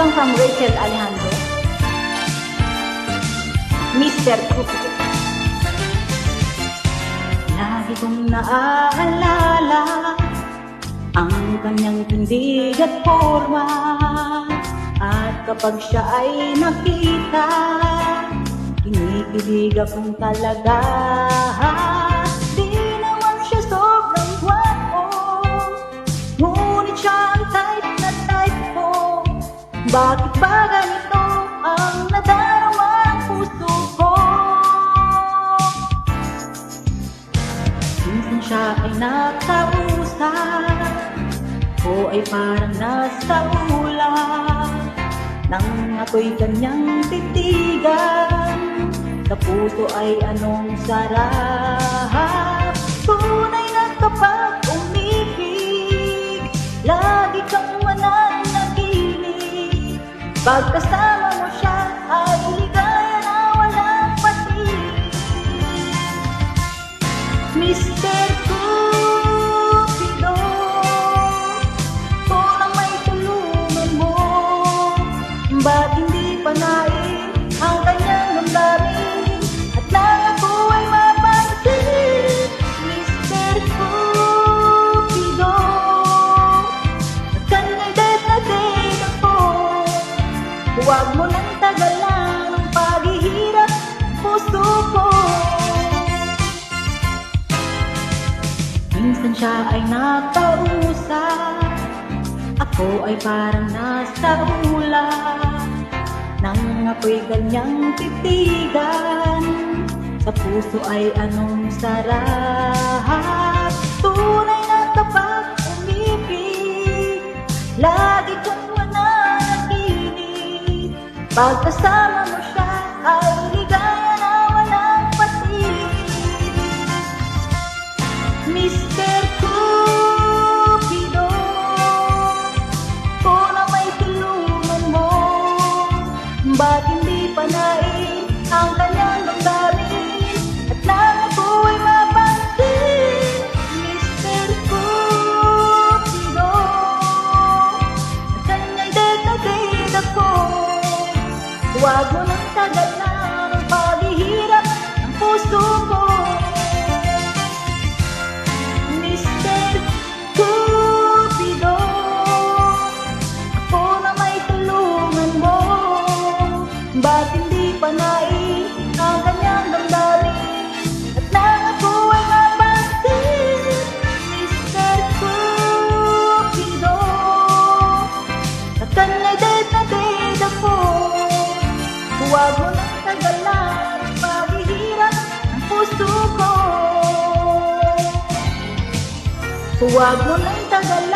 song from Rachel Alejandro, Mr. Cupido. Lagi kong naaalala ang kanyang tindig at forma, at kapag siya ay nakita, kinikilig akong talaga. Di naman siya sobrang gwapo, ngunit siya ang type na type ko. Bakit ba ganito ang nadarama ng puso ko? Minsan siya ay nakausap, o ay parang nasa ulap, nang ako'y kanyang titigan, sa puso ay anong sarap. Tunay na kapag umibig, lagi kang mananaginig. Pagkasama mo siya ay ligaya na walang patig. Mr. Cupido, kung may tulungan mo, ba't hindi panain ang kanyang damdamin, at nang ako ay mapansin? Mr. Cupido, at kanya'y date na date ako. Huwag mo nang tagalan ang paghihirap ng puso ko. Minsan siya ay nakausap, ako ay parang nasa ulap, nang ako'y kanyang titigan, sa puso ay anong sarap. Tunay na kapag umibig, lagi kang mananaginig. Pagkasama mo siya ay ligaya na walang patig. Mr. Cupido, kung may tulungan mo, ba't hindi panain ang kanyang damdamin, at nang ako ay mapansin? Mr. Cupido, at kanya'y date na date ako. Huwag mo nang tagalan ang paghihirap ng puso ko. Mr. Cupido, ako na may tulungan mo, ba't hindi panain ang kanyang damdamin, at nang ako ay mapansin? Mr. Cupido, at kanya'y date na date ako. Huwag mo nang tagalan ang paghihirap ng puso ko. Huwag mo nang tagalan